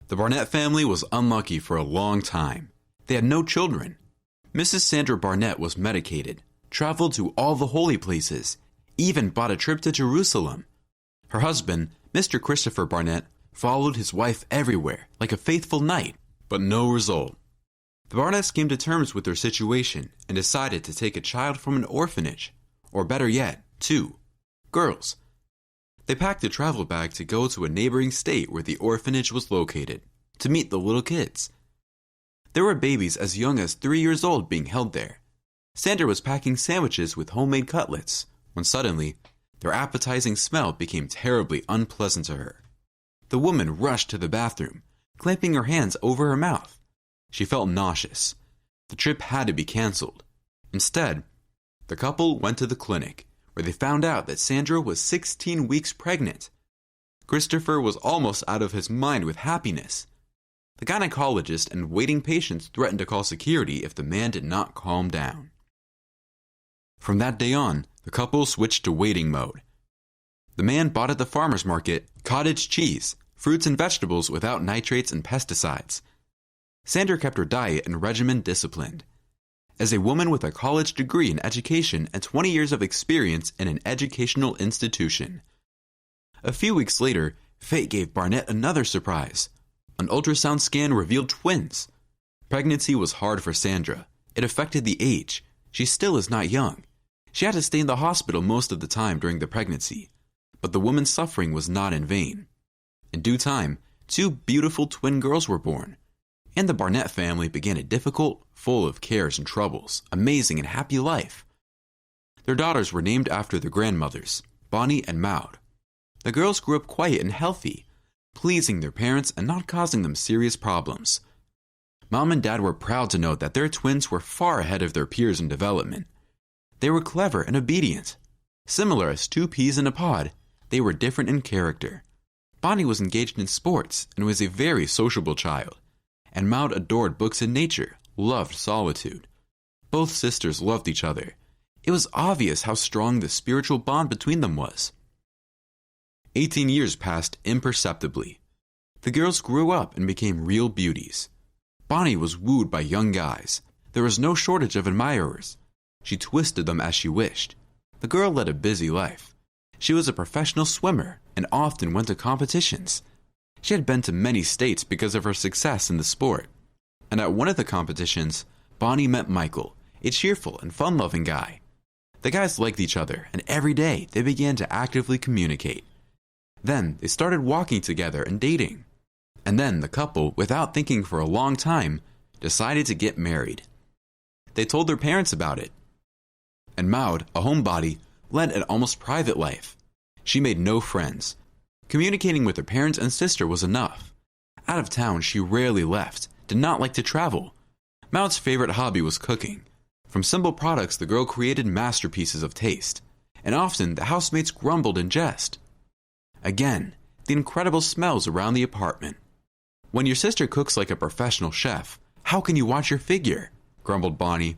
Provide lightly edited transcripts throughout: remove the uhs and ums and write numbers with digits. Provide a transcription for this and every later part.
The Barnett family was unlucky for a long time. They had no children. Mrs. Sandra Barnett was medicated, traveled to all the holy places, even bought a trip to Jerusalem. Her husband, Mr. Christopher Barnett, followed his wife everywhere like a faithful knight, but no result. The Barnetts came to terms with their situation and decided to take a child from an orphanage, or better yet, two girls. They packed a travel bag to go to a neighboring state where the orphanage was located, to meet the little kids. There were babies as young as 3 years old being held there. Sandra was packing sandwiches with homemade cutlets, when suddenly, their appetizing smell became terribly unpleasant to her. The woman rushed to the bathroom, clamping her hands over her mouth. She felt nauseous. The trip had to be canceled. Instead, the couple went to the clinic, where they found out that Sandra was 16 weeks pregnant. Christopher was almost out of his mind with happiness. The gynecologist and waiting patients threatened to call security if the man did not calm down. From that day on, the couple switched to waiting mode. The man bought at the farmer's market cottage cheese, fruits and vegetables without nitrates and pesticides. Sandra kept her diet and regimen disciplined. As a woman with a college degree in education and 20 years of experience in an educational institution. A few weeks later, fate gave Barnett another surprise. An ultrasound scan revealed twins. Pregnancy was hard for Sandra. It affected the age. She still is not young. She had to stay in the hospital most of the time during the pregnancy. But the woman's suffering was not in vain. In due time, 2 beautiful twin girls were born. And the Barnett family began a difficult, full of cares and troubles, amazing and happy life. Their daughters were named after their grandmothers, Bonni and Maud. The girls grew up quiet and healthy, pleasing their parents and not causing them serious problems. Mom and Dad were proud to note that their twins were far ahead of their peers in development. They were clever and obedient. Similar as 2 peas in a pod, they were different in character. Bonni was engaged in sports and was a very sociable child, and Maud adored books and nature, loved solitude. Both sisters loved each other. It was obvious how strong the spiritual bond between them was. 18 years passed imperceptibly. The girls grew up and became real beauties. Bonni was wooed by young guys. There was no shortage of admirers. She twisted them as she wished. The girl led a busy life. She was a professional swimmer and often went to competitions. She had been to many states because of her success in the sport. And at one of the competitions, Bonni met Michael, a cheerful and fun-loving guy. The guys liked each other, and every day they began to actively communicate. Then they started walking together and dating. And then the couple, without thinking for a long time, decided to get married. They told their parents about it. And Maud, a homebody, led an almost private life. She made no friends. Communicating with her parents and sister was enough. Out of town, she rarely left, did not like to travel. Maud's favorite hobby was cooking. From simple products, the girl created masterpieces of taste. And often, the housemates grumbled in jest. Again, the incredible smells around the apartment. When your sister cooks like a professional chef, how can you watch your figure? Grumbled Bonni.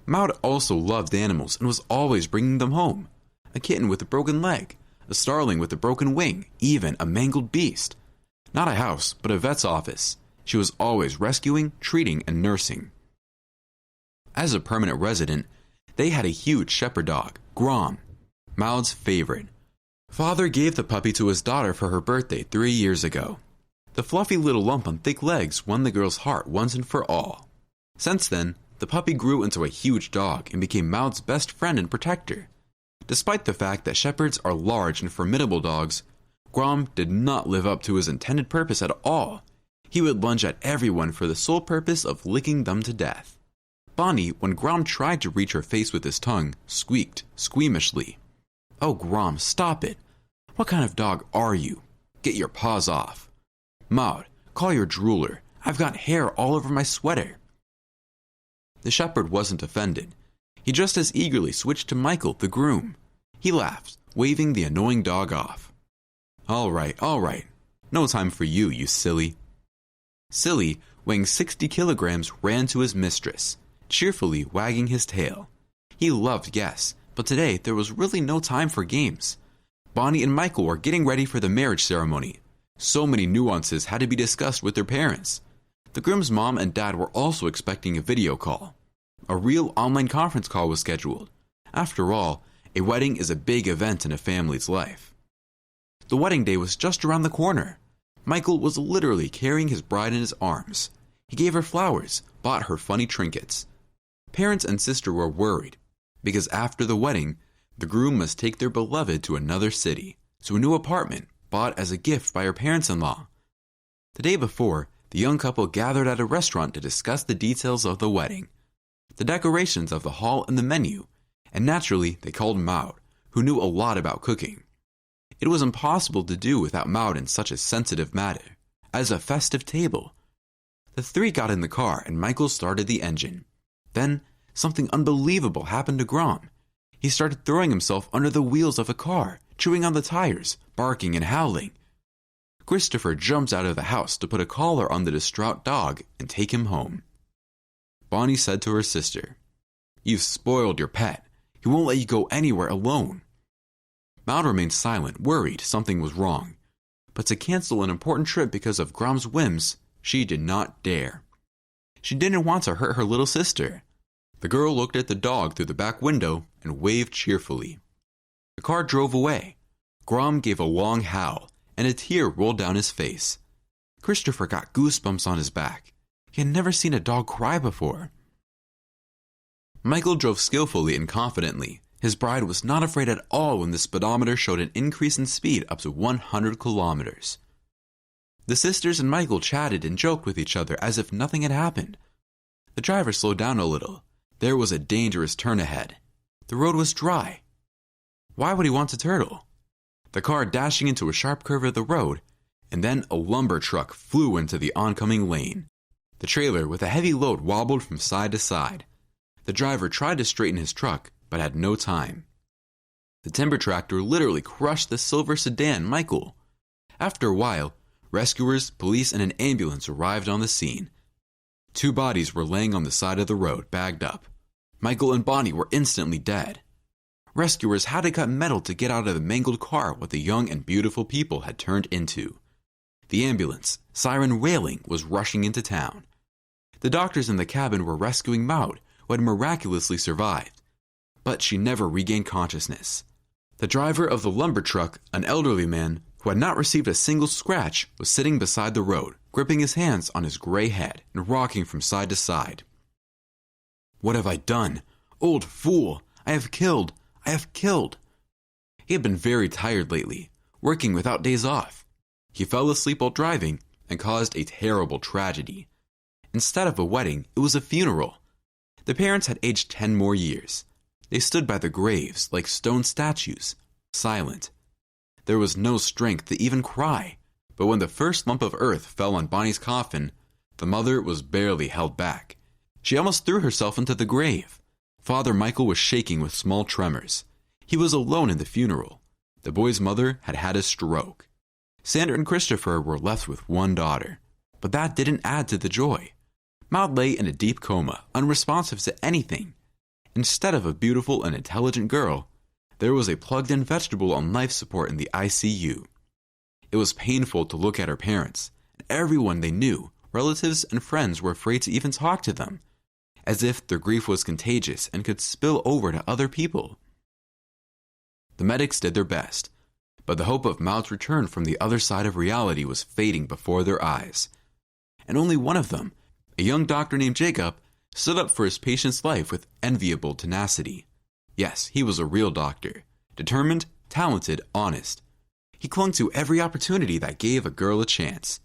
Maud also loved animals and was always bringing them home. A kitten with a broken leg, a starling with a broken wing, even a mangled beast. Not a house, but a vet's office. She was always rescuing, treating, and nursing. As a permanent resident, they had a huge shepherd dog, Grom, Maud's favorite. Father gave the puppy to his daughter for her birthday 3 years ago. The fluffy little lump on thick legs won the girl's heart once and for all. Since then, the puppy grew into a huge dog and became Maud's best friend and protector. Despite the fact that shepherds are large and formidable dogs, Grom did not live up to his intended purpose at all. He would lunge at everyone for the sole purpose of licking them to death. Bonni, when Grom tried to reach her face with his tongue, squeaked squeamishly. "Oh, Grom, stop it. What kind of dog are you? Get your paws off. Maud, call your drooler. I've got hair all over my sweater." The shepherd wasn't offended. He just as eagerly switched to Michael, the groom. He laughed, waving the annoying dog off. All right. No time for you, you silly." Silly, weighing 60 kilograms, ran to his mistress, cheerfully wagging his tail. He loved guests, but today there was really no time for games. Bonni and Michael were getting ready for the marriage ceremony. So many nuances had to be discussed with their parents. The groom's mom and dad were also expecting a video call. A real online conference call was scheduled. After all, a wedding is a big event in a family's life. The wedding day was just around the corner. Michael was literally carrying his bride in his arms. He gave her flowers, bought her funny trinkets. Parents and sister were worried, because after the wedding, the groom must take their beloved to another city, to a new apartment bought as a gift by her parents-in-law. The day before, the young couple gathered at a restaurant to discuss the details of the wedding, the decorations of the hall and the menu, and naturally they called Maud, who knew a lot about cooking. It was impossible to do without Maud in such a sensitive matter, as a festive table. The three got in the car and Michael started the engine. Then, something unbelievable happened to Grom. He started throwing himself under the wheels of the car, chewing on the tires, barking and howling. Christopher jumps out of the house to put a collar on the distraught dog and take him home. Bonnie said to her sister, "You've spoiled your pet. He won't let you go anywhere alone." Maud remained silent, worried something was wrong. But to cancel an important trip because of Grom's whims, she did not dare. She didn't want to hurt her little sister. The girl looked at the dog through the back window and waved cheerfully. The car drove away. Grom gave a long howl, and a tear rolled down his face. Christopher got goosebumps on his back. He had never seen a dog cry before. Michael drove skillfully and confidently. His bride was not afraid at all when the speedometer showed an increase in speed up to 100 kilometers. The sisters and Michael chatted and joked with each other as if nothing had happened. The driver slowed down a little. There was a dangerous turn ahead. The road was dry. Why would he want to turtle? The car dashing into a sharp curve of the road, and then a lumber truck flew into the oncoming lane. The trailer with a heavy load wobbled from side to side. The driver tried to straighten his truck, but had no time. The timber tractor literally crushed the silver sedan Michael. After a while, rescuers, police, and an ambulance arrived on the scene. 2 bodies were laying on the side of the road, bagged up. Michael and Bonnie were instantly dead. Rescuers had to cut metal to get out of the mangled car what the young and beautiful people had turned into. The ambulance, siren wailing, was rushing into town. The doctors in the cabin were rescuing Maud, who had miraculously survived. But she never regained consciousness. The driver of the lumber truck, an elderly man who had not received a single scratch, was sitting beside the road, gripping his hands on his gray head and rocking from side to side. "What have I done? Old fool! I have killed! I have killed!" He had been very tired lately, working without days off. He fell asleep while driving and caused a terrible tragedy. Instead of a wedding, it was a funeral. The parents had aged 10 more years. They stood by the graves like stone statues, silent. There was no strength to even cry, but when the first lump of earth fell on Bonnie's coffin, the mother was barely held back. She almost threw herself into the grave. Father Michael was shaking with small tremors. He was alone in the funeral. The boy's mother had had a stroke. Sandra and Christopher were left with one daughter, but that didn't add to the joy. Maud lay in a deep coma, unresponsive to anything. Instead of a beautiful and intelligent girl, there was a plugged-in vegetable on life support in the ICU. It was painful to look at her parents, and everyone they knew, relatives and friends, were afraid to even talk to them, as if their grief was contagious and could spill over to other people. The medics did their best, but the hope of Maud's return from the other side of reality was fading before their eyes. And only one of them, a young doctor named Jacob, stood up for his patient's life with enviable tenacity. Yes, he was a real doctor, determined, talented, honest. He clung to every opportunity that gave a girl a chance.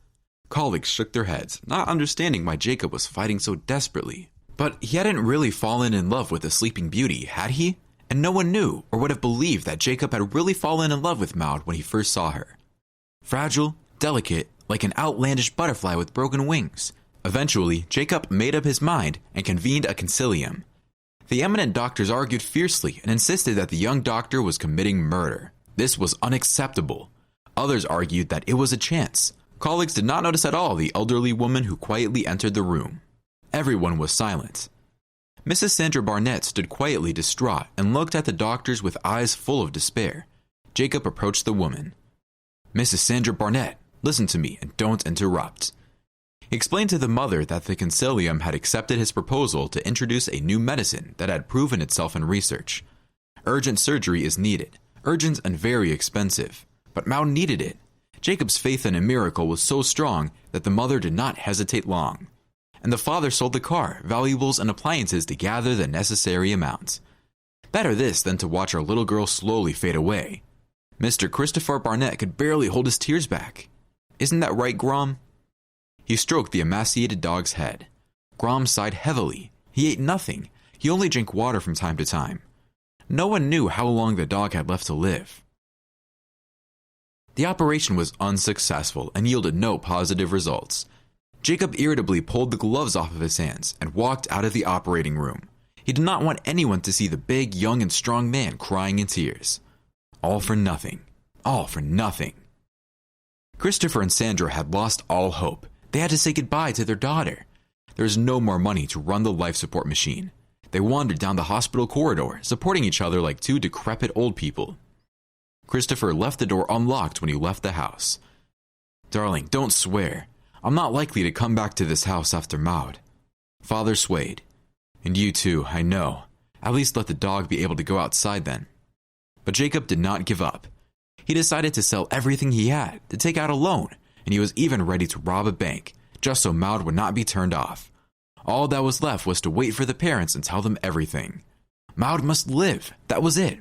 Colleagues shook their heads, not understanding why Jacob was fighting so desperately. But he hadn't really fallen in love with the Sleeping Beauty, had he? And no one knew or would have believed that Jacob had really fallen in love with Maud when he first saw her. Fragile, delicate, like an outlandish butterfly with broken wings. Eventually, Jacob made up his mind and convened a concilium. The eminent doctors argued fiercely and insisted that the young doctor was committing murder. This was unacceptable. Others argued that it was a chance. Colleagues did not notice at all the elderly woman who quietly entered the room. Everyone was silent. Mrs. Sandra Barnett stood quietly distraught and looked at the doctors with eyes full of despair. Jacob approached the woman. "Mrs. Sandra Barnett, Listen to me and don't interrupt. He explained to the mother that the consilium had accepted his proposal to introduce a new medicine that had proven itself in research. Urgent surgery is needed, urgent and very expensive, but Maud needed it. Jacob's faith in a miracle was so strong that the mother did not hesitate long, and the father sold the car, valuables, and appliances to gather the necessary amount. Better this than to watch our little girl slowly fade away. Mr. Christopher Barnett could barely hold his tears back. Isn't that right, Grom? He stroked the emaciated dog's head. Grom sighed heavily. He ate nothing. He only drank water from time to time. No one knew how long the dog had left to live. The operation was unsuccessful and yielded no positive results. Jacob irritably pulled the gloves off of his hands and walked out of the operating room. He did not want anyone to see the big, young, and strong man crying in tears. All for nothing. All for nothing. Christopher and Sandra had lost all hope. They had to say goodbye to their daughter. There was no more money to run the life support machine. They wandered down the hospital corridor, supporting each other like two decrepit old people. Christopher left the door unlocked when he left the house. Darling, don't swear. I'm not likely to come back to this house after Maud. Father swayed. And you too, I know. At least let the dog be able to go outside then. But Jacob did not give up. He decided to sell everything he had, to take out a loan, and he was even ready to rob a bank, just so Maud would not be turned off. All that was left was to wait for the parents and tell them everything. Maud must live, that was it.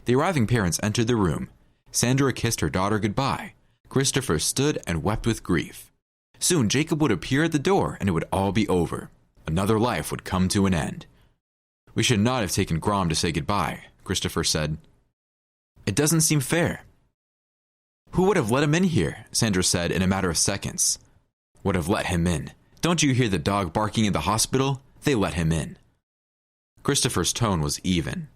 The arriving parents entered the room. Sandra kissed her daughter goodbye. Christopher stood and wept with grief. Soon Jacob would appear at the door and it would all be over. Another life would come to an end. We should not have taken Grom to say goodbye, Christopher said. It doesn't seem fair. Who would have let him in here? Sandra said in a matter of seconds. Would have let him in. Don't you hear the dog barking in the hospital? They let him in. Christopher's tone was even.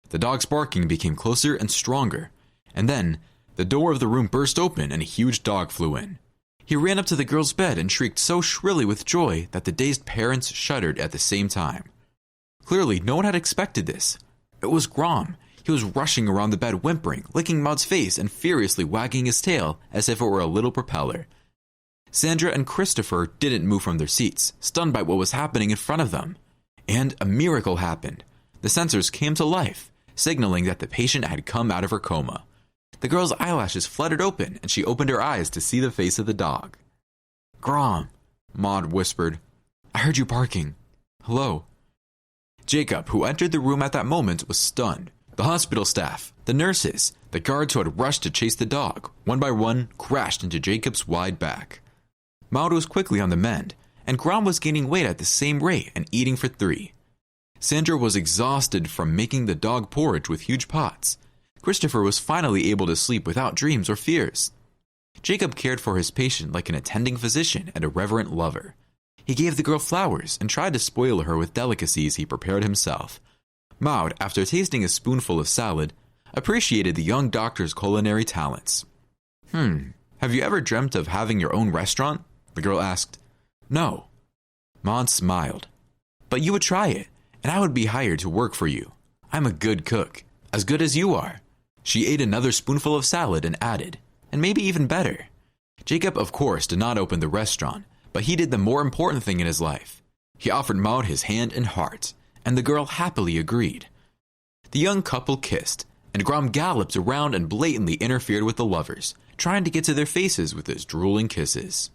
The dog's barking became closer and stronger, and then the door of the room burst open and a huge dog flew in. He ran up to the girl's bed and shrieked so shrilly with joy that the dazed parents shuddered at the same time. Clearly, no one had expected this. It was Grom. He was rushing around the bed whimpering, licking Maud's face and furiously wagging his tail as if it were a little propeller. Sandra and Christopher didn't move from their seats, stunned by what was happening in front of them. And a miracle happened. The sensors came to life, signaling that the patient had come out of her coma. The girl's eyelashes fluttered open and she opened her eyes to see the face of the dog. Grom, Maud whispered. I heard you barking. Hello. Jacob, who entered the room at that moment, was stunned. The hospital staff, the nurses, the guards who had rushed to chase the dog, one by one, crashed into Jacob's wide back. Maud was quickly on the mend, and Grom was gaining weight at the same rate and eating for 3. Sandra was exhausted from making the dog porridge with huge pots. Christopher was finally able to sleep without dreams or fears. Jacob cared for his patient like an attending physician and a reverent lover. He gave the girl flowers and tried to spoil her with delicacies he prepared himself. Maud, after tasting a spoonful of salad, appreciated the young doctor's culinary talents. Have you ever dreamt of having your own restaurant? The girl asked. No. Maud smiled. But you would try it, and I would be hired to work for you. I'm a good cook, as good as you are. She ate another spoonful of salad and added, and maybe even better. Jacob, of course, did not open the restaurant, but he did the more important thing in his life. He offered Maud his hand and heart, and the girl happily agreed. The young couple kissed, and Grom galloped around and blatantly interfered with the lovers, trying to get to their faces with his drooling kisses.